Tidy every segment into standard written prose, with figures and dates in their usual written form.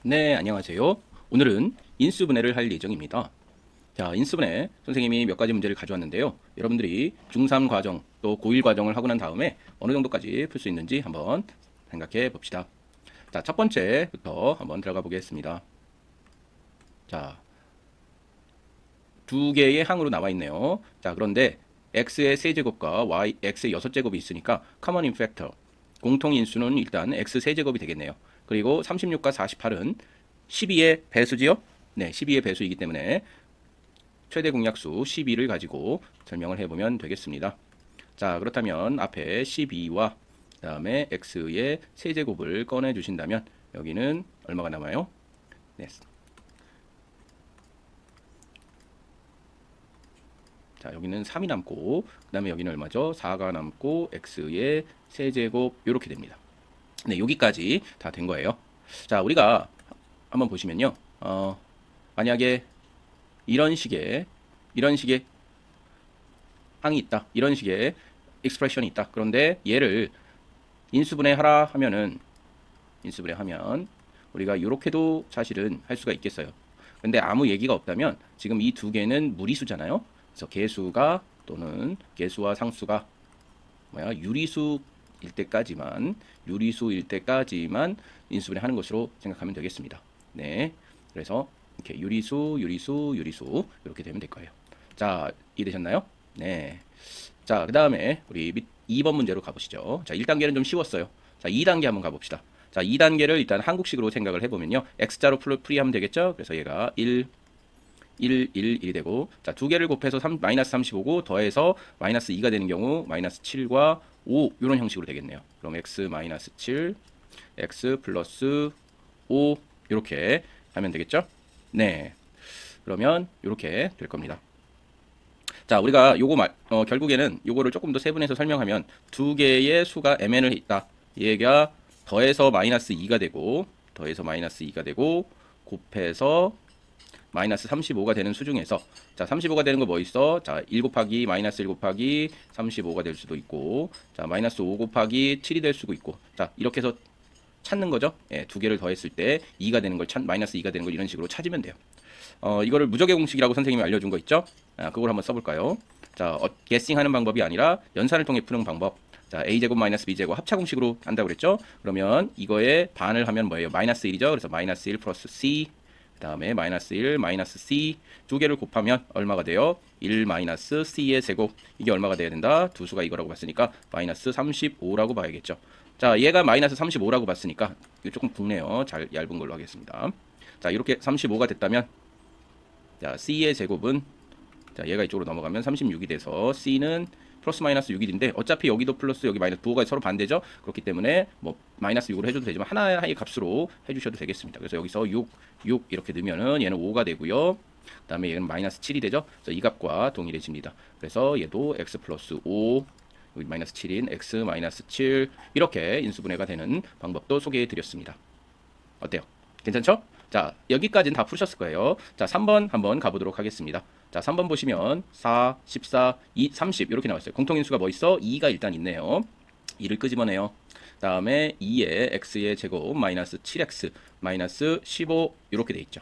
네, 안녕하세요. 오늘은 인수분해를 할 예정입니다. 자, 인수분해 선생님이 몇 가지 문제를 가져왔는데요. 여러분들이 중3 과정 또 고1 과정을 하고 난 다음에 어느 정도까지 풀 수 있는지 한번 생각해 봅시다. 자, 첫 번째부터 한번 들어가 보겠습니다. 자, 두 개의 항으로 나와 있네요. 자, 그런데 x의 세제곱과 y, x의 6제곱이 있으니까 common in factor, 공통 인수는 일단 x 세제곱이 되겠네요. 그리고 36과 48은 12의 배수지요? 네, 12의 배수이기 때문에 최대 공약수 12를 가지고 설명을 해보면 되겠습니다. 자, 그렇다면 앞에 12와 그 다음에 x의 세제곱을 꺼내 주신다면 여기는 얼마가 남아요? 네. 자, 여기는 3이 남고 그 다음에 여기는 얼마죠? 4가 남고 x의 세제곱 이렇게 됩니다. 네, 여기까지 다 된 거예요. 자, 우리가 한번 보시면요. 만약에 이런 식의 항이 있다. 이런 식의 익스프레션이 있다. 그런데 얘를 인수분해하라 하면은 인수분해하면 우리가 이렇게도 사실은 할 수가 있겠어요. 근데 아무 얘기가 없다면 지금 이 두 개는 무리수잖아요. 그래서 개수가 또는 개수와 상수가 유리수일 때까지만 인수분해 하는 것으로 생각하면 되겠습니다. 네. 그래서 이렇게 유리수 이렇게 되면 될 거예요. 자, 이해되셨나요? 네. 자, 그 다음에 우리 2번 문제로 가보시죠. 자, 1단계는 좀 쉬웠어요. 자, 2단계 한번 가봅시다. 자, 2단계를 일단 한국식으로 생각을 해보면요. x자로 풀이하면 되겠죠? 그래서 얘가 1, 1이 되고, 자, 두 개를 곱해서 마이너스 35고, 더해서 마이너스 2가 되는 경우, 마이너스 7과 5, 이런 형식으로 되겠네요. 그럼 x 마이너스 7, x 플러스 5, 이렇게 하면 되겠죠? 네. 그러면 이렇게 될 겁니다. 자, 우리가 결국에는 요거를 조금 더 세분해서 설명하면 두 개의 수가 mn을 있다. 얘가 더해서 마이너스 2가 되고 곱해서 마이너스 35가 되는 수 중에서, 자, 35가 되는 거 뭐 있어? 자, 1 곱하기 마이너스 1 곱하기 35가 될 수도 있고, 자, 마이너스 5 곱하기 7이 될 수도 있고, 자, 이렇게 해서 찾는 거죠. 예, 두 개를 더했을 때 2가 되는 걸 마이너스 2가 되는 걸 이런 식으로 찾으면 돼요. 이거를 무적의 공식이라고 선생님이 알려준 거 있죠? 그걸 한번 써볼까요? 자, guessing하는 방법이 아니라 연산을 통해 푸는 방법. 자, a제곱 마이너스 b제곱 합차 공식으로 한다고 그랬죠? 그러면 이거에 반을 하면 뭐예요? 마이너스 1이죠? 그래서 마이너스 1 플러스 c, 그 다음에 마이너스 1, 마이너스 c 두 개를 곱하면 얼마가 돼요? 1 마이너스 c의 제곱. 이게 얼마가 돼야 된다? 두 수가 이거라고 봤으니까 마이너스 35라고 봐야겠죠. 자, 얘가 마이너스 35라고 봤으니까 이거 조금 굵네요. 잘 얇은 걸로 하겠습니다. 자, 이렇게 35가 됐다면, 자, c의 제곱은, 자, 얘가 이쪽으로 넘어가면 36이 돼서 c는 플러스 마이너스 6이 된데, 어차피 여기도 플러스 여기 마이너스 부호가 서로 반대죠. 그렇기 때문에 뭐 마이너스 6으로 해줘도 되지만 하나의 값으로 해주셔도 되겠습니다. 그래서 여기서 6 이렇게 넣으면은 얘는 5가 되고요. 그 다음에 얘는 마이너스 7이 되죠. 그래서 이 값과 동일해집니다. 그래서 얘도 x 플러스 5, 여기 마이너스 7인 x 마이너스 7, 이렇게 인수분해가 되는 방법도 소개해 드렸습니다. 어때요? 괜찮죠? 자, 여기까지는 다 푸셨을 거예요. 자, 3번 한번 가보도록 하겠습니다. 자, 3번 보시면 4, 14, 2, 30 이렇게 나왔어요. 공통인수가 뭐 있어? 2가 일단 있네요. 2를 끄집어내요. 다음에 2의 x의 제곱 마이너스 7x 마이너스 15 이렇게 돼 있죠.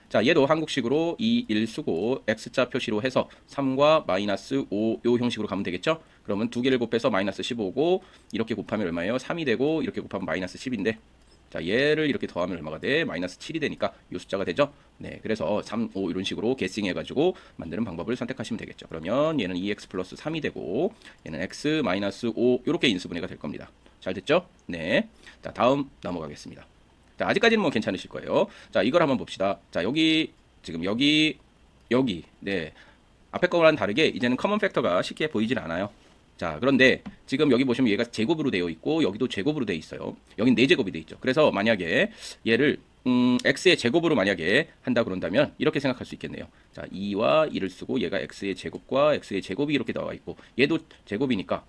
자, 얘도 한국식으로 2, 1 쓰고 x자 표시로 해서 3과 마이너스 5 요 형식으로 가면 되겠죠? 그러면 두 개를 곱해서 마이너스 15고, 이렇게 곱하면 얼마예요? 3이 되고, 이렇게 곱하면 마이너스 10인데, 자, 얘를 이렇게 더하면 얼마가 돼? 마이너스 7이 되니까 이 숫자가 되죠? 네, 그래서 3, 5 이런 식으로 게싱 해가지고 만드는 방법을 선택하시면 되겠죠. 그러면 얘는 2x 플러스 3이 되고, 얘는 x 마이너스 5 이렇게 인수분해가 될 겁니다. 잘 됐죠? 네. 자, 다음 넘어가겠습니다. 자, 아직까지는 뭐 괜찮으실 거예요. 자, 이걸 한번 봅시다. 자, 지금 여기, 네. 앞에 거와는 다르게 이제는 커먼 팩터가 쉽게 보이질 않아요. 자, 그런데 지금 여기 보시면 얘가 제곱으로 되어 있고, 여기도 제곱으로 되어 있어요. 여긴 4제곱이 되어 있죠. 그래서 만약에 얘를 x의 제곱으로 만약에 한다 그런다면 이렇게 생각할 수 있겠네요. 자, 2와 2를 쓰고 얘가 x의 제곱과 x의 제곱이 이렇게 나와 있고, 얘도 제곱이니까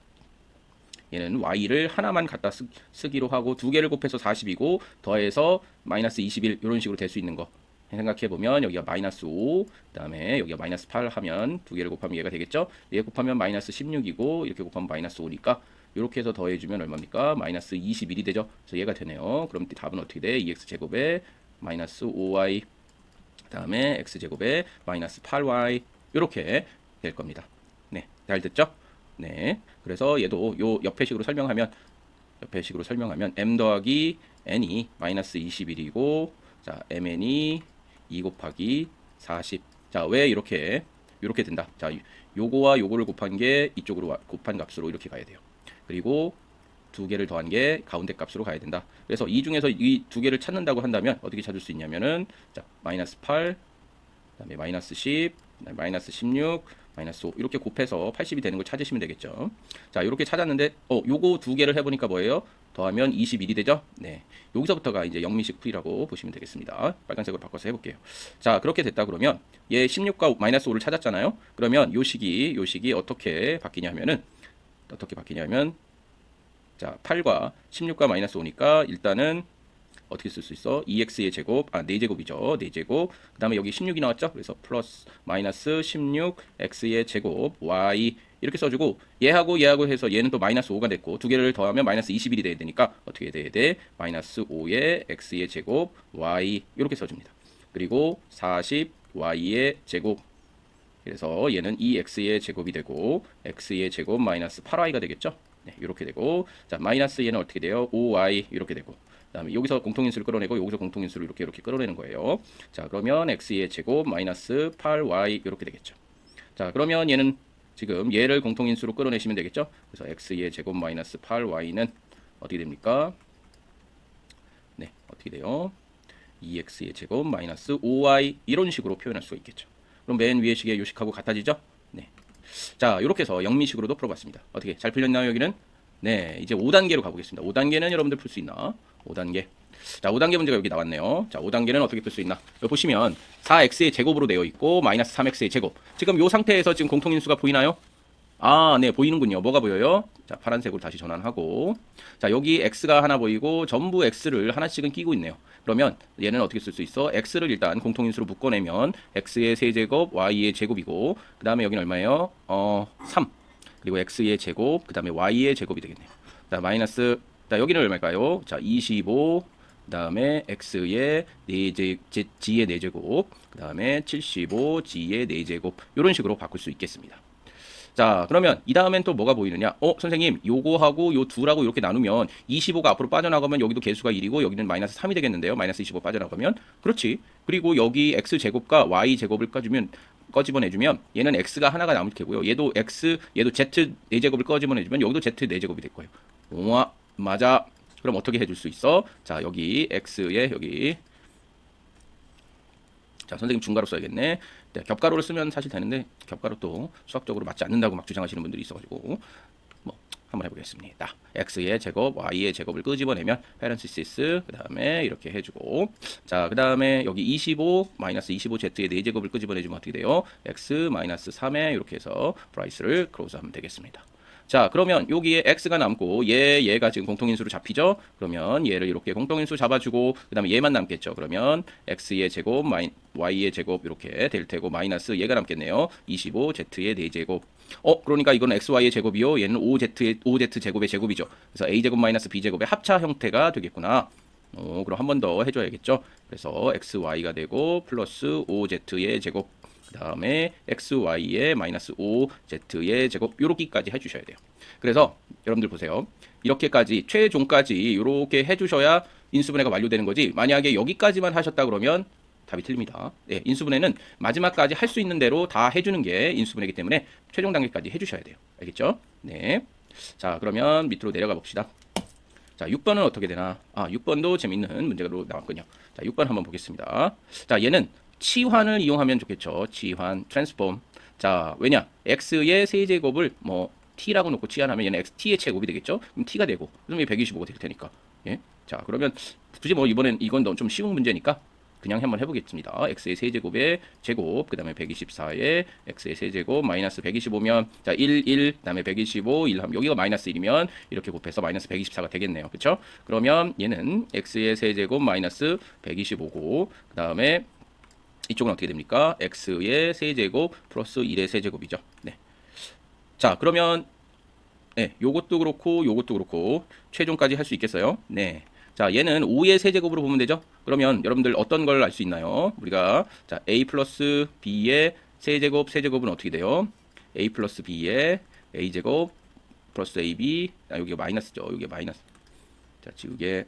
얘는 y를 하나만 갖다 쓰기로 하고, 두 개를 곱해서 40이고 더해서 마이너스 21 이런 식으로 될 수 있는 거 생각해보면, 여기가 마이너스 5, 그 다음에 여기가 마이너스 8 하면 두 개를 곱하면 얘가 되겠죠. 얘 곱하면 마이너스 16이고 이렇게 곱하면 마이너스 5니까 이렇게 해서 더해주면 얼마입니까? 마이너스 21이 되죠. 그래서 얘가 되네요. 그럼 답은 어떻게 돼? 2x 제곱에 마이너스 5y 그다음에 x제곱에 마이너스 8y 이렇게 될 겁니다. 네, 잘 됐죠? 네, 그래서 얘도 요 옆에식으로 설명하면 m 더하기 n이 마이너스 21이고 자 mn이 2 곱하기 40. 자, 왜 이렇게 된다. 자, 요거와 요거를 곱한 게 이쪽으로 곱한 값으로 이렇게 가야 돼요. 그리고 두 개를 더한 게 가운데 값으로 가야 된다. 그래서 이 중에서 이 두 개를 찾는다고 한다면 어떻게 찾을 수 있냐면은 자, 마이너스 8, 그다음에 마이너스 10, 그다음에 마이너스 16, 마이너스 5 이렇게 곱해서 80이 되는 걸 찾으시면 되겠죠. 자, 이렇게 찾았는데 요거 두 개를 해보니까 뭐예요? 더하면 21이 되죠? 네, 여기서부터가 이제 영미식 풀이라고 보시면 되겠습니다. 빨간색으로 바꿔서 해볼게요. 자, 그렇게 됐다 그러면 얘 16과 마이너스 5를 찾았잖아요. 그러면 요 식이 어떻게 바뀌냐면은 자, 8과 16과 마이너스 5니까 일단은 어떻게 쓸 수 있어? 2x의 제곱, 4제곱이죠. 4제곱. 그 다음에 여기 16이 나왔죠? 그래서 플러스 마이너스 16x의 제곱 y 이렇게 써주고 얘하고 해서 얘는 또 마이너스 5가 됐고 두 개를 더하면 마이너스 21이 돼야 되니까 어떻게 돼야 돼? 마이너스 5의 x의 제곱 y 이렇게 써줍니다. 그리고 40y의 제곱 그래서 얘는 2x의 제곱이 되고 x의 제곱 마이너스 8y가 되겠죠? 네, 이렇게 되고 자 마이너스 얘는 어떻게 돼요? 5y 이렇게 되고 그다음에 여기서 공통인수를 끌어내고 여기서 공통인수를 이렇게 끌어내는 거예요. 자, 그러면 x의 제곱 마이너스 8y 이렇게 되겠죠. 자, 그러면 얘는 지금 얘를 공통인수로 끌어내시면 되겠죠. 그래서 x의 제곱 마이너스 8y는 어떻게 됩니까? 네, 어떻게 돼요? 2x의 제곱 마이너스 5y 이런 식으로 표현할 수가 있겠죠. 그럼 맨 위에 식의 요식하고 같아지죠? 네. 자, 이렇게 해서 영미식으로도 풀어봤습니다. 어떻게 잘 풀렸나요, 여기는? 네, 이제 5단계로 가보겠습니다. 5단계는 여러분들 풀 수 있나? 5단계. 자, 5단계 문제가 여기 나왔네요. 자, 5단계는 어떻게 풀 수 있나? 여기 보시면 4x의 제곱으로 되어 있고 마이너스 3x의 제곱. 지금 이 상태에서 지금 공통인수가 보이나요? 네, 보이는군요. 뭐가 보여요? 자, 파란색으로 다시 전환하고 자, 여기 x가 하나 보이고 전부 x를 하나씩은 끼고 있네요. 그러면 얘는 어떻게 쓸 수 있어? x를 일단 공통인수로 묶어내면 x의 세제곱, y의 제곱이고 그 다음에 여기는 얼마예요? 3. 그리고 x의 제곱, 그 다음에 y의 제곱이 되겠네요. 자, 마이너스 자, 여기는 얼마일까요? 자, 25, 그 다음에 x의 4제, g의 4제곱, 그 다음에 75, g의 4제곱 이런 식으로 바꿀 수 있겠습니다. 자, 그러면 이 다음엔 또 뭐가 보이느냐? 선생님, 요거하고 요 둘하고 이렇게 나누면 25가 앞으로 빠져나가면 여기도 개수가 1이고 여기는 마이너스 3이 되겠는데요. 마이너스 25 빠져나가면. 그렇지. 그리고 여기 x제곱과 y제곱을 꺼집어내주면 얘는 x가 하나가 남을 테고요. 얘도 얘도 z 4제곱을 꺼집어내주면 여기도 z 4제곱이 될 거예요. 우와, 맞아. 그럼 어떻게 해줄 수 있어? 자, 여기 x에 여기 자, 선생님 중가로 써야겠네. 네, 겹가로를 쓰면 사실 되는데 겹가로 또 수학적으로 맞지 않는다고 막 주장하시는 분들이 있어가지고 뭐 한번 해보겠습니다. x의 제곱, y의 제곱을 끄집어내면 페렌시시스 그 다음에 이렇게 해주고 자, 그 다음에 여기 25 마이너스 25z의 4제곱을 끄집어내주면 어떻게 돼요? x 마이너스 3에 이렇게 해서 브라이스를 크로즈하면 되겠습니다. 자, 그러면 여기에 x가 남고 얘가 지금 공통인수로 잡히죠? 그러면 얘를 이렇게 공통인수 잡아주고 그 다음에 얘만 남겠죠. 그러면 x의 제곱, y의 제곱 이렇게 될 테고 마이너스 얘가 남겠네요. 25z의 4제곱. 그러니까 이거는 xy의 제곱이요. 얘는 5z 제곱의 제곱이죠. 그래서 a제곱 마이너스 b제곱의 합차 형태가 되겠구나. 그럼 한 번 더 해줘야겠죠. 그래서 xy가 되고 플러스 5z의 제곱. 그 다음에 xy의 마이너스 5z의 제곱 요렇게까지 해주셔야 돼요. 그래서 여러분들 보세요. 이렇게까지 최종까지 이렇게 해주셔야 인수분해가 완료되는 거지. 만약에 여기까지만 하셨다 그러면 답이 틀립니다. 네, 인수분해는 마지막까지 할 수 있는 대로 다 해주는 게 인수분해이기 때문에 최종 단계까지 해주셔야 돼요. 알겠죠? 네. 자, 그러면 밑으로 내려가 봅시다. 자, 6번은 어떻게 되나? 6번도 재밌는 문제로 나왔군요. 자, 6번 한번 보겠습니다. 자, 얘는 치환을 이용하면 좋겠죠. 치환, 트랜스폼. 자, 왜냐? x의 세제곱을 뭐 t라고 놓고 치환하면 얘는 t의 제곱이 되겠죠. 그럼 t가 되고, 그럼 125가 될 테니까. 예? 자, 그러면 굳이 뭐 이번엔 이건 너무 좀 쉬운 문제니까 그냥 한번 해보겠습니다. x의 세제곱의 제곱, 그 다음에 124의 x의 세제곱 마이너스 125면 자 1, 그 다음에 125, 1 하면 여기가 마이너스 1이면 이렇게 곱해서 마이너스 124가 되겠네요. 그쵸? 그러면 얘는 x의 세제곱 마이너스 125고 그 다음에 이쪽은 어떻게 됩니까? x의 세제곱 플러스 1의 세제곱이죠. 네. 자, 그러면 네, 요것도 그렇고 최종까지 할 수 있겠어요? 네. 자, 얘는 5의 세제곱으로 보면 되죠? 그러면 여러분들 어떤 걸 알 수 있나요? 우리가 자 a 플러스 b의 세제곱은 어떻게 돼요? a 플러스 b의 a제곱 플러스 ab 여기가 마이너스죠. 여기가 마이너스. 자 지우개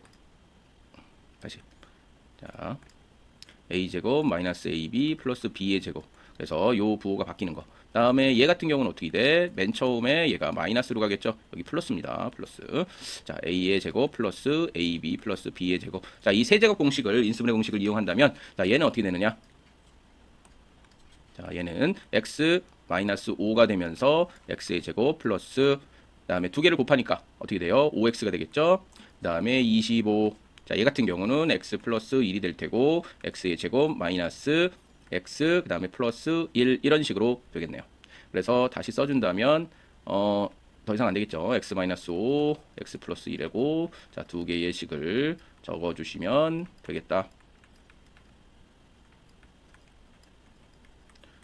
다시 자 a제곱 마이너스 ab 플러스 b의 제곱. 그래서 요 부호가 바뀌는 거. 다음에 얘 같은 경우는 어떻게 돼? 맨 처음에 얘가 마이너스로 가겠죠. 여기 플러스입니다. 플러스. 자, a의 제곱 플러스 ab 플러스 b의 제곱. 자, 이 세제곱 공식을 인수분해 공식을 이용한다면 자, 얘는 어떻게 되느냐? 자, 얘는 x 마이너스 5가 되면서 x의 제곱 플러스 그다음에 두 개를 곱하니까 어떻게 돼요? 5x가 되겠죠. 그다음에 25. 자, 얘 같은 경우는 x 플러스 1이 될 테고 x의 제곱 마이너스 x 그다음에 플러스 1 이런 식으로 되겠네요. 그래서 다시 써준다면 더 이상 안 되겠죠. x 마이너스 5, x 플러스 1이고 자, 두 개의 식을 적어주시면 되겠다.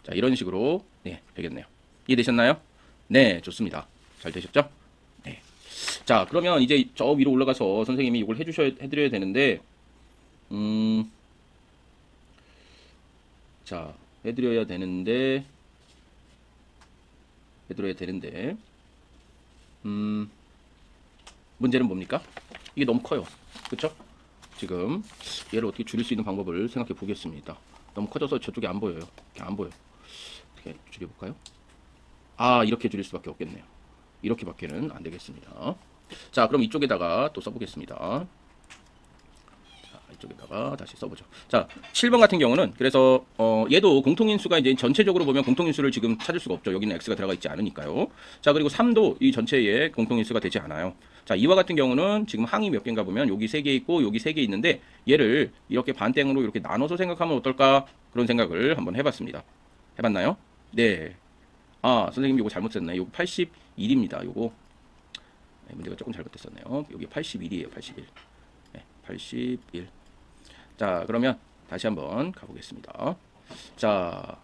자, 이런 식으로 네, 되겠네요. 이해되셨나요? 네, 좋습니다. 잘 되셨죠? 네. 자, 그러면 이제 저 위로 올라가서 선생님이 이걸 해드려야 되는데 자, 해드려야 되는데 문제는 뭡니까? 이게 너무 커요. 그쵸? 지금 얘를 어떻게 줄일 수 있는 방법을 생각해 보겠습니다. 너무 커져서 저쪽에 안 보여요. 이렇게 안 보여. 어떻게 줄여볼까요? 아, 이렇게 줄일 수밖에 없겠네요. 이렇게밖에는 안 되겠습니다. 자, 그럼 이쪽에다가 또 써보겠습니다. 이쪽에다가 다시 써보죠. 자, 7번 같은 경우는 그래서 얘도 공통인수가 이제 전체적으로 보면 공통인수를 지금 찾을 수가 없죠. 여기는 x가 들어가 있지 않으니까요. 자, 그리고 3도 이 전체에 공통인수가 되지 않아요. 자, 이와 같은 경우는 지금 항이 몇 개인가 보면 여기 3개 있고 여기 3개 있는데 얘를 이렇게 반땡으로 이렇게 나눠서 생각하면 어떨까? 그런 생각을 한번 해봤습니다. 해봤나요? 네. 아, 선생님 이거 잘못 썼네. 이거 81입니다. 요거 네, 문제가 조금 잘못됐었네요. 여기 81이에요. 81. 네, 81. 자, 그러면 다시 한번 가보겠습니다. 자,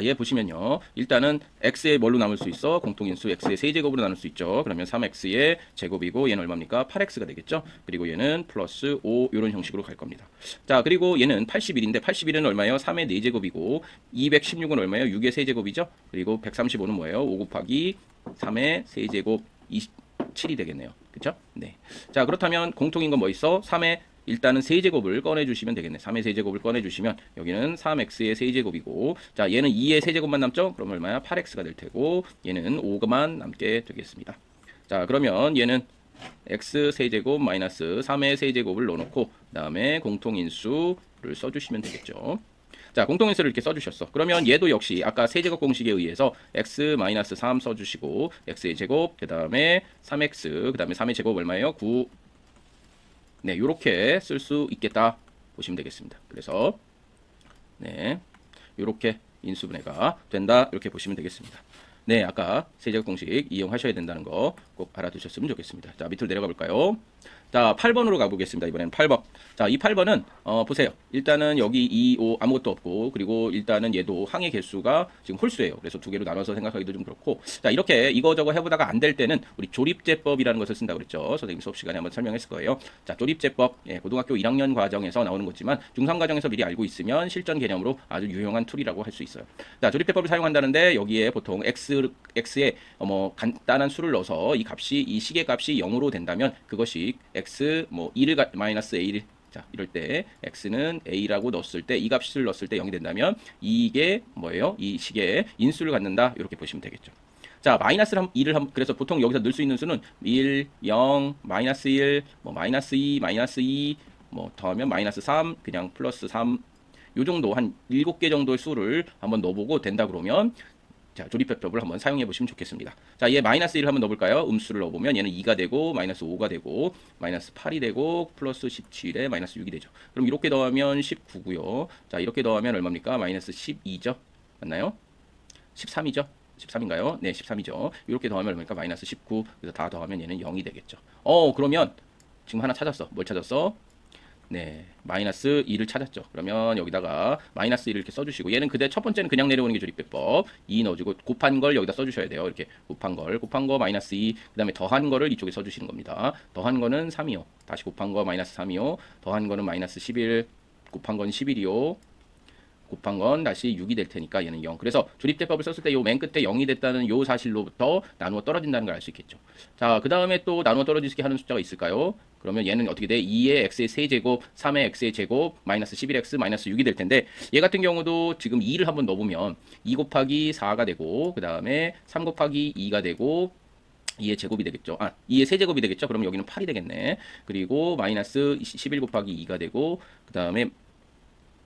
얘 보시면요. 일단은 x의 뭘로 나눌 수 있어? 공통인수 x의 세제곱으로 나눌 수 있죠. 그러면 3x의 제곱이고 얘는 얼마입니까? 8x가 되겠죠. 그리고 얘는 플러스 5 이런 형식으로 갈 겁니다. 자, 그리고 얘는 81인데 81은 얼마예요? 3의 4제곱이고 216은 얼마예요? 6의 세제곱이죠. 그리고 135는 뭐예요? 5 곱하기 3의 세제곱 27이 되겠네요. 그쵸? 네. 자, 그렇다면 공통인 건 뭐 있어? 3의 일단은 세제곱을 꺼내주시면 되겠네. 3의 세제곱을 꺼내주시면 여기는 3x의 세제곱이고 자, 얘는 2의 세제곱만 남죠? 그럼 얼마야? 8x가 될 테고 얘는 5만 남게 되겠습니다. 자, 그러면 얘는 x 세제곱 마이너스 3의 세제곱을 넣어놓고 그 다음에 공통인수를 써주시면 되겠죠. 자, 공통인수를 이렇게 써주셨어. 그러면 얘도 역시 아까 세제곱 공식에 의해서 x-3 써주시고 x의 제곱 그 다음에 3x 그 다음에 3의 제곱 얼마예요? 9. 네, 요렇게 쓸 수 있겠다 보시면 되겠습니다. 그래서 네, 요렇게 인수분해가 된다 이렇게 보시면 되겠습니다. 네, 아까 세제곱 공식 이용하셔야 된다는 거 꼭 알아두셨으면 좋겠습니다. 자, 밑으로 내려가 볼까요? 자, 8번으로 가보겠습니다. 이번에는 8번. 자, 이 8번은 보세요. 일단은 여기 2, 5 아무것도 없고 그리고 일단은 얘도 항의 개수가 지금 홀수예요. 그래서 두 개로 나눠서 생각하기도 좀 그렇고 자, 이렇게 이거저거 해보다가 안 될 때는 우리 조립제법이라는 것을 쓴다고 그랬죠. 선생님 수업 시간에 한번 설명했을 거예요. 자, 조립제법 예, 고등학교 1학년 과정에서 나오는 거지만 중3 과정에서 미리 알고 있으면 실전 개념으로 아주 유용한 툴이라고 할 수 있어요. 자, 조립제법을 사용한다는데 여기에 보통 x에 간단한 수를 넣어서 이 값이 이 식의 값이 0으로 된다면 그것이 x 뭐 1을 마이너스 a를 자, 이럴 때 x는 a라고 넣었을 때 이 값을 넣었을 때 0이 된다면 이게 뭐예요? 이 식의 인수를 갖는다. 이렇게 보시면 되겠죠. 자, 마이너스를 2를 그래서 보통 여기서 넣을 수 있는 수는 1, 0, 마이너스 1, 뭐 마이너스 2, 마이너스 2, 뭐 더하면 마이너스 3, 그냥 플러스 3. 요 정도 한 7개 정도의 수를 한번 넣어보고 된다 그러면 자, 조립제법을 한번 사용해 보시면 좋겠습니다. 자, 얘 마이너스 1을 한번 넣어볼까요? 음수를 넣어보면 얘는 2가 되고 마이너스 5가 되고 마이너스 8이 되고 플러스 17에 마이너스 6이 되죠. 그럼 이렇게 더하면 19고요. 자, 이렇게 더하면 얼마입니까? 마이너스 12죠. 맞나요? 13이죠. 13인가요? 네, 13이죠. 이렇게 더하면 얼마입니까? 마이너스 19. 그래서 다 더하면 얘는 0이 되겠죠. 그러면 지금 하나 찾았어. 뭘 찾았어? 네, 마이너스 2를 찾았죠. 그러면 여기다가 마이너스 1을 이렇게 써주시고 얘는 그대 첫 번째는 그냥 내려오는 게 조립배법. 2 넣어주고 곱한 걸 여기다 써주셔야 돼요. 이렇게 곱한 거 마이너스 2, 그 다음에 더한 거를 이쪽에 써주시는 겁니다. 더한 거는 3이요. 다시 곱한 거 마이너스 3이요. 더한 거는 마이너스 11, 곱한 건 11이요. 곱한 건 다시 6이 될 테니까 얘는 0. 그래서 조립대법을 썼을 때 요 맨 끝에 0이 됐다는 요 사실로부터 나누어 떨어진다는 걸 알 수 있겠죠. 자, 그 다음에 또 나누어 떨어지게 하는 숫자가 있을까요? 그러면 얘는 어떻게 돼? 2의 x의 세제곱, 3의 x의 제곱, 마이너스 11x, 마이너스 6이 될 텐데 얘 같은 경우도 지금 2를 한번 넣어보면 2 곱하기 4가 되고 그 다음에 3 곱하기 2가 되고 2의 제곱이 되겠죠. 2의 세제곱이 되겠죠. 그럼 여기는 8이 되겠네. 그리고 마이너스 11 곱하기 2가 되고 그 다음에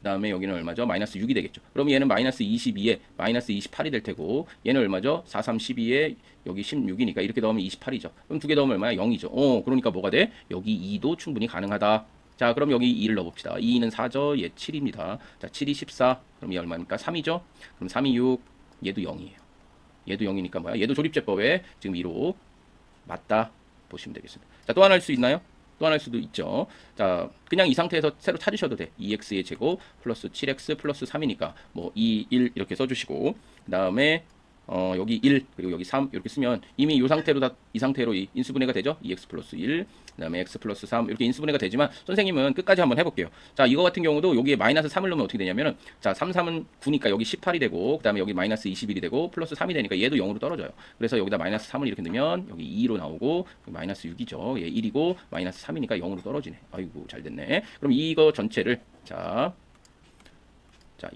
여기는 얼마죠? 마이너스 6이 되겠죠. 그럼 얘는 마이너스 22에 마이너스 28이 될 테고 얘는 얼마죠? 4, 3, 12에 여기 16이니까 이렇게 넣으면 28이죠. 그럼 두 개 넣으면 얼마야? 0이죠. 그러니까 뭐가 돼? 여기 2도 충분히 가능하다. 자, 그럼 여기 2를 넣어봅시다. 2는 4죠. 얘 7입니다. 자, 7이 14. 그럼 얘 얼마입니까? 3이죠. 그럼 3이 6. 얘도 0이에요. 얘도 0이니까 뭐야? 얘도 조립제법에 지금 2로 맞다 보시면 되겠습니다. 자, 또 하나 할 수 있나요? 또 하나 할 수도 있죠. 자, 그냥 이 상태에서 새로 찾으셔도 돼. 2x의 제곱 플러스 7x 플러스 3이니까 뭐 2, 1 이렇게 써주시고 그 다음에 여기 1 그리고 여기 3 이렇게 쓰면 이미 이 상태로 이 상태로 이 인수분해가 되죠. 2x 플러스 1 그다음에 x 플러스 3 이렇게 인수분해가 되지만 선생님은 끝까지 한번 해볼게요. 자, 이거 같은 경우도 여기에 마이너스 3을 넣으면 어떻게 되냐면은 자, 3, 3은 9니까 여기 18이 되고 그다음에 여기 마이너스 21이 되고 플러스 3이 되니까 얘도 0으로 떨어져요. 그래서 여기다 마이너스 3을 이렇게 넣으면 여기 2로 나오고 마이너스 6이죠. 얘 1이고 마이너스 3이니까 0으로 떨어지네. 아이고 잘 됐네. 그럼 이거 전체를 자,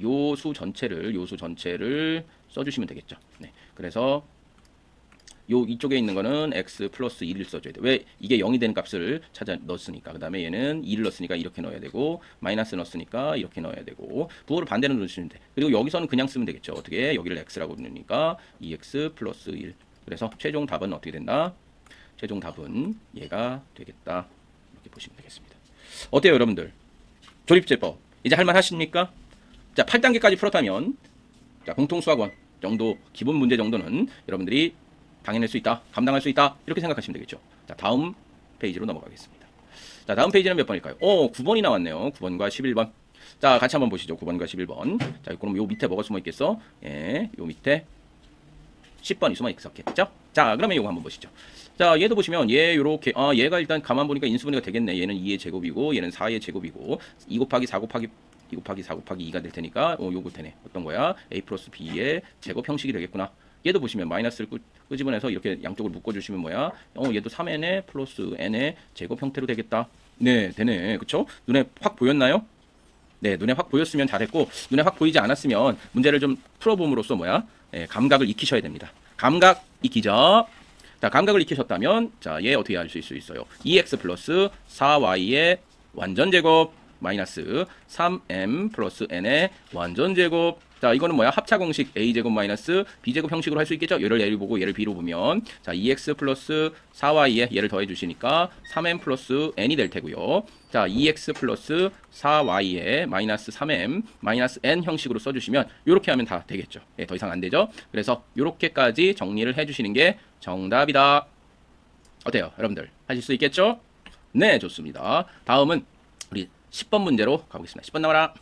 요수 전체를 써주시면 되겠죠. 네, 그래서 이쪽에 있는 거는 x 플러스 1을 써줘야 돼. 왜? 이게 0이 되는 값을 찾아 넣었으니까. 그 다음에 얘는 2를 넣었으니까 이렇게 넣어야 되고 마이너스 넣었으니까 이렇게 넣어야 되고 부호를 반대로 넣으시면 돼. 그리고 여기서는 그냥 쓰면 되겠죠. 어떻게? 여기를 x라고 넣으니까 2x 플러스 1. 그래서 최종 답은 어떻게 된다? 최종 답은 얘가 되겠다. 이렇게 보시면 되겠습니다. 어때요, 여러분들? 조립제법 이제 할만 하십니까? 자, 8단계까지 풀었다면 자, 공통수학원 정도 기본 문제 정도는 여러분들이 당해낼 수 있다, 감당할 수 있다 이렇게 생각하시면 되겠죠. 자, 다음 페이지로 넘어가겠습니다. 자, 다음 페이지는 몇 번일까요? 9번이 나왔네요. 9번과 11번. 자, 같이 한번 보시죠. 9번과 11번. 자, 그럼 요 밑에 뭐가 숨어 있겠어? 예, 요 밑에 10번이 숨어 있었겠죠? 자, 그러면 요거 한번 보시죠. 자, 얘도 보시면 얘 요렇게 얘가 일단 가만 보니까 인수분해가 되겠네. 얘는 2의 제곱이고 얘는 4의 제곱이고 2 곱하기 4 곱하기 4 곱하기 2가 될 테니까 요거 되네. 어떤 거야? a 플러스 b의 제곱 형식이 되겠구나. 얘도 보시면 마이너스를 끄집어내서 이렇게 양쪽을 묶어주시면 뭐야? 얘도 3n의 플러스 n의 제곱 형태로 되겠다. 네, 되네. 그쵸? 눈에 확 보였나요? 네, 눈에 확 보였으면 잘했고 눈에 확 보이지 않았으면 문제를 좀 풀어봄으로써 뭐야? 네, 감각을 익히셔야 됩니다. 감각 익히죠. 자, 감각을 익히셨다면 자, 얘 어떻게 할 수 있어요? 2x 플러스 4y의 완전 제곱 마이너스 3m 플러스 n의 완전 제곱. 자, 이거는 뭐야? 합차 공식 a제곱 마이너스 b제곱 형식으로 할 수 있겠죠? 얘를 a를 보고 얘를 b로 보면 자, 2x 플러스 4y에 얘를 더해 주시니까 3m 플러스 n이 될 테고요. 자, 2x 플러스 4y에 마이너스 3m 마이너스 n 형식으로 써주시면 이렇게 하면 다 되겠죠. 예, 더 이상 안 되죠? 그래서 이렇게까지 정리를 해주시는 게 정답이다. 어때요, 여러분들? 하실 수 있겠죠? 네, 좋습니다. 다음은 우리 10번 문제로 가보겠습니다. 10번 나와라.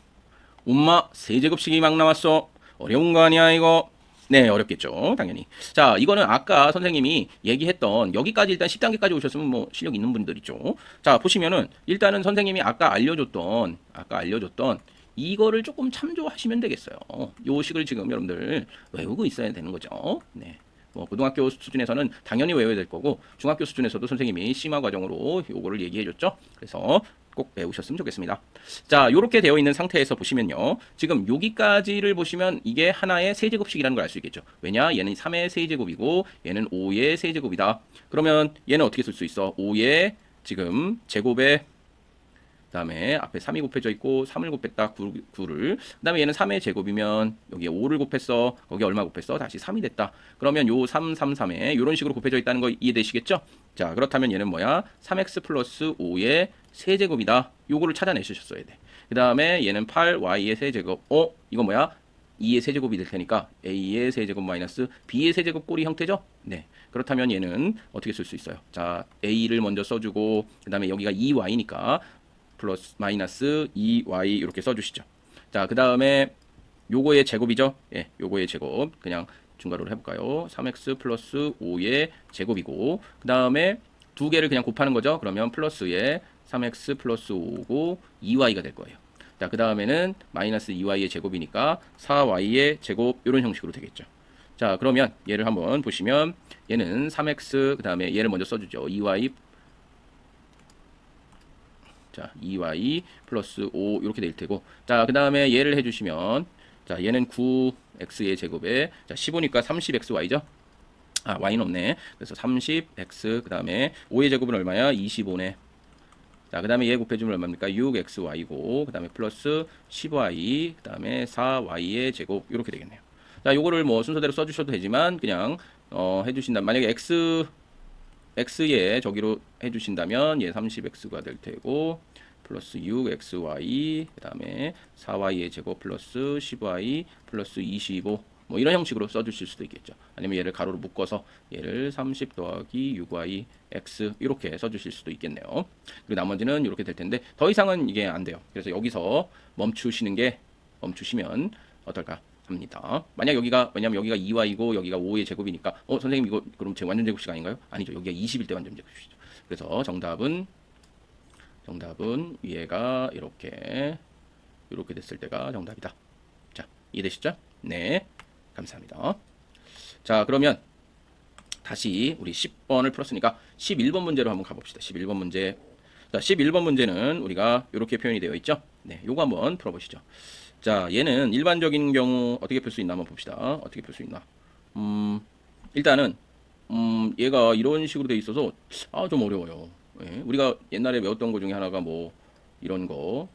엄마, 세제곱식이 막 나왔어. 어려운 거 아니야, 이거? 네, 어렵겠죠. 당연히. 자, 이거는 아까 선생님이 얘기했던 여기까지 일단 10단계까지 오셨으면 뭐 실력 있는 분들 있죠. 자, 보시면은 일단은 선생님이 아까 알려줬던 이거를 조금 참조하시면 되겠어요. 요 식을 지금 여러분들 외우고 있어야 되는 거죠. 네. 뭐 고등학교 수준에서는 당연히 외워야 될 거고 중학교 수준에서도 선생님이 심화 과정으로 요거를 얘기해 줬죠. 그래서 꼭 외우셨으면 좋겠습니다. 자, 요렇게 되어 있는 상태에서 보시면요. 지금 여기까지를 보시면 이게 하나의 세제곱식이라는 걸 알 수 있겠죠. 왜냐? 얘는 3의 세제곱이고 얘는 5의 세제곱이다. 그러면 얘는 어떻게 쓸 수 있어? 5의 지금 제곱에 그다음에 앞에 3이 곱해져 있고 3을 곱했다 9를 그다음에 얘는 3의 제곱이면 여기에 5를 곱했어. 거기에 얼마 곱했어? 다시 3이 됐다. 그러면 요 3, 3, 3에 이런 식으로 곱해져 있다는 거 이해되시겠죠? 자, 그렇다면 얘는 뭐야? 3x 플러스 5의 세제곱이다. 요거를 찾아내셨어야 돼. 그다음에 얘는 8y의 세제곱. 이거 뭐야? 2의 세제곱이 될 테니까 a의 세제곱 마이너스 b의 세제곱 꼴이 형태죠? 네. 그렇다면 얘는 어떻게 쓸 수 있어요? 자, a를 먼저 써주고 그다음에 여기가 2y니까 플러스 마이너스 2y 이렇게 써주시죠. 자, 그 다음에 요거의 제곱이죠. 예, 요거의 제곱 그냥 중괄호를 해볼까요? 3x 플러스 5의 제곱이고 그 다음에 두 개를 그냥 곱하는 거죠. 그러면 플러스에 3x 플러스 5고 2y가 될 거예요. 자, 그 다음에는 마이너스 2y의 제곱이니까 4y의 제곱 이런 형식으로 되겠죠. 자, 그러면 얘를 한번 보시면 얘는 3x 그 다음에 얘를 먼저 써주죠. 2y 자 2y 플러스 5 이렇게 될 테고 자, 그 다음에 얘를 해주시면 자 얘는 9x의 제곱에 자 15니까 30xy죠. 아 y는 없네. 그래서 30x 그 다음에 5의 제곱은 얼마야? 25네. 자, 그 다음에 얘 곱해주면 얼마입니까? 6xy고 그 다음에 플러스 10y 그 다음에 4y의 제곱 이렇게 되겠네요. 자, 요거를 뭐 순서대로 써주셔도 되지만 그냥 해주신다면 만약에 x에 저기로 해주신다면 얘 30x가 될 테고 플러스 6xy 그 다음에 4y의 제곱 플러스 10y 플러스 25 뭐 이런 형식으로 써주실 수도 있겠죠. 아니면 얘를 가로로 묶어서 얘를 30 더하기 6y x 이렇게 써주실 수도 있겠네요. 그리고 나머지는 이렇게 될 텐데 더 이상은 이게 안 돼요. 그래서 여기서 멈추시면 어떨까 합니다. 만약 여기가 왜냐면 여기가 2y고 여기가 5의 제곱이니까 선생님 이거 그럼 제 완전 제곱식 아닌가요? 아니죠. 여기가 20일 때 완전 제곱식이죠. 그래서 정답은 위에가 이렇게 됐을 때가 정답이다. 자, 이해되시죠? 네. 감사합니다. 자, 그러면 다시 우리 10번을 풀었으니까 11번 문제로 한번 가봅시다. 11번 문제. 자, 11번 문제는 우리가 이렇게 표현이 되어 있죠. 네, 요거 한번 풀어보시죠. 자, 얘는 일반적인 경우 어떻게 풀 수 있나 한번 봅시다. 어떻게 풀 수 있나. 일단은 얘가 이런 식으로 되어 있어서 좀 어려워요. 예, 우리가 옛날에 외웠던 거 중에 하나가 뭐 이런 거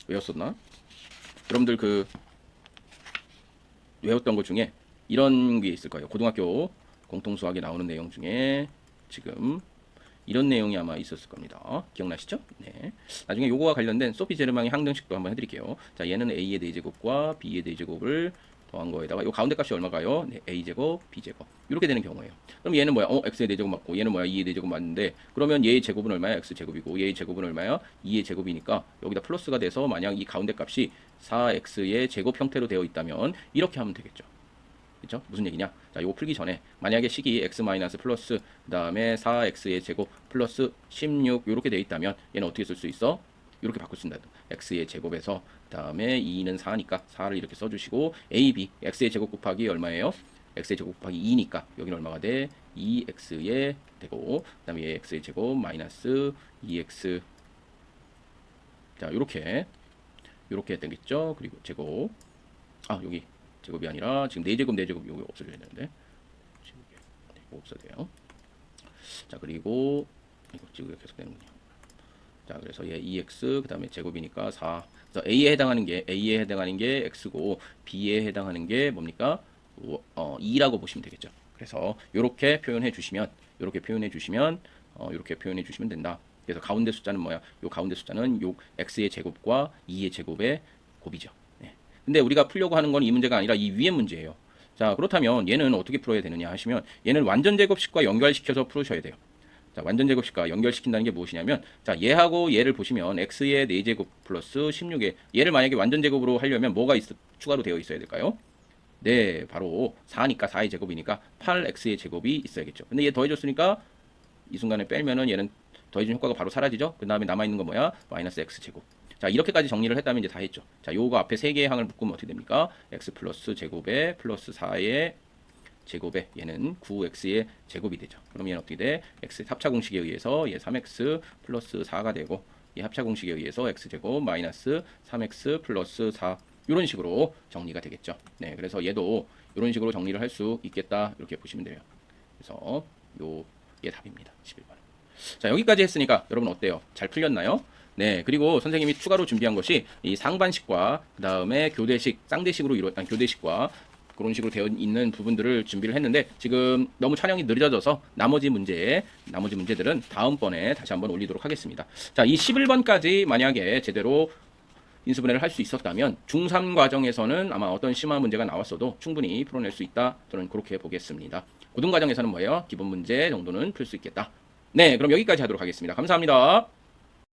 외웠었나? 여러분들 그 외웠던 것 중에 이런 게 있을 거예요. 고등학교 공통수학에 나오는 내용 중에 지금 이런 내용이 아마 있었을 겁니다. 기억나시죠? 네. 나중에 요거와 관련된 소피 제르망의 항등식도 한번 해드릴게요. 자, 얘는 a의 4제곱과 b의 4제곱을 더한 거에다가 요 가운데 값이 얼마가요? 네, a제곱, b제곱 이렇게 되는 경우예요. 그럼 얘는 뭐야? x의 4제곱 맞고 얘는 뭐야? 2의 4제곱 맞는데 그러면 얘의 제곱은 얼마야? x제곱이고 얘의 제곱은 얼마야? 2의 제곱이니까 여기다 플러스가 돼서 만약 이 가운데 값이 4x의 제곱 형태로 되어 있다면 이렇게 하면 되겠죠. 그렇죠? 무슨 얘기냐? 자, 이거 풀기 전에 만약에 식이 x 마이너스 플러스 그다음에 4x의 제곱 플러스 16 이렇게 되어 있다면 얘는 어떻게 쓸 수 있어? 이렇게 바꿀 수 있다. x의 제곱에서 그다음에 2는 4니까 4를 이렇게 써주시고 ab x의 제곱 곱하기 얼마예요? x의 제곱 곱하기 2니까 여기는 얼마가 돼? 2x의 되고 그다음에 얘 x의 제곱 마이너스 2x 자 이렇게 되겠죠. 그리고 제곱 여기 제곱이 아니라 지금 4제곱 여기 없어져야 되는데 이거 없어야 돼요. 자, 그리고 이거 지우개 계속 되는군요. 자, 그래서 얘 2x 그 다음에 제곱이니까 4. 그래서 A에 해당하는 게 x고 B에 해당하는 게 뭡니까? 2라고 보시면 되겠죠. 그래서 이렇게 표현해 주시면 된다. 그래서 가운데 숫자는 뭐야? 요 가운데 숫자는 요 x의 제곱과 2의 제곱의 곱이죠. 네. 근데 우리가 풀려고 하는 건 이 문제가 아니라 이 위의 문제예요. 자, 그렇다면 얘는 어떻게 풀어야 되느냐 하시면 얘는 완전 제곱식과 연결시켜서 풀으셔야 돼요. 자, 완전 제곱식과 연결시킨다는 게 무엇이냐면 자, 얘하고 얘를 보시면 x의 4제곱 플러스 16에 얘를 만약에 완전 제곱으로 하려면 뭐가 추가로 되어 있어야 될까요? 네, 바로 4니까 4의 제곱이니까 8x의 제곱이 있어야겠죠. 근데 얘 더해줬으니까 이 순간에 빼면은 얘는 더해준 효과가 바로 사라지죠. 그 다음에 남아있는 건 뭐야? 마이너스 x제곱. 자, 이렇게까지 정리를 했다면 이제 다 했죠. 자, 요거 앞에 3개의 항을 묶으면 어떻게 됩니까? x 플러스 제곱에 플러스 4의 제곱에 얘는 9x의 제곱이 되죠. 그럼 얘는 어떻게 돼? x 합차 공식에 의해서 얘 3x 플러스 4가 되고 이 합차 공식에 의해서 x제곱 마이너스 3x 플러스 4 이런 식으로 정리가 되겠죠. 네, 그래서 얘도 이런 식으로 정리를 할 수 있겠다 이렇게 보시면 돼요. 그래서 요게 답입니다. 11번. 자, 여기까지 했으니까 여러분 어때요? 잘 풀렸나요? 네, 그리고 선생님이 추가로 준비한 것이 이 상반식과 그 다음에 교대식, 쌍대식으로 교대식과 그런 식으로 되어 있는 부분들을 준비를 했는데 지금 너무 촬영이 늦어져서 나머지 문제들은 다음번에 다시 한번 올리도록 하겠습니다. 자, 이 11번까지 만약에 제대로 인수분해를 할 수 있었다면 중3 과정에서는 아마 어떤 심화 문제가 나왔어도 충분히 풀어낼 수 있다. 저는 그렇게 보겠습니다. 고등 과정에서는 뭐예요? 기본 문제 정도는 풀 수 있겠다. 네, 그럼 여기까지 하도록 하겠습니다. 감사합니다.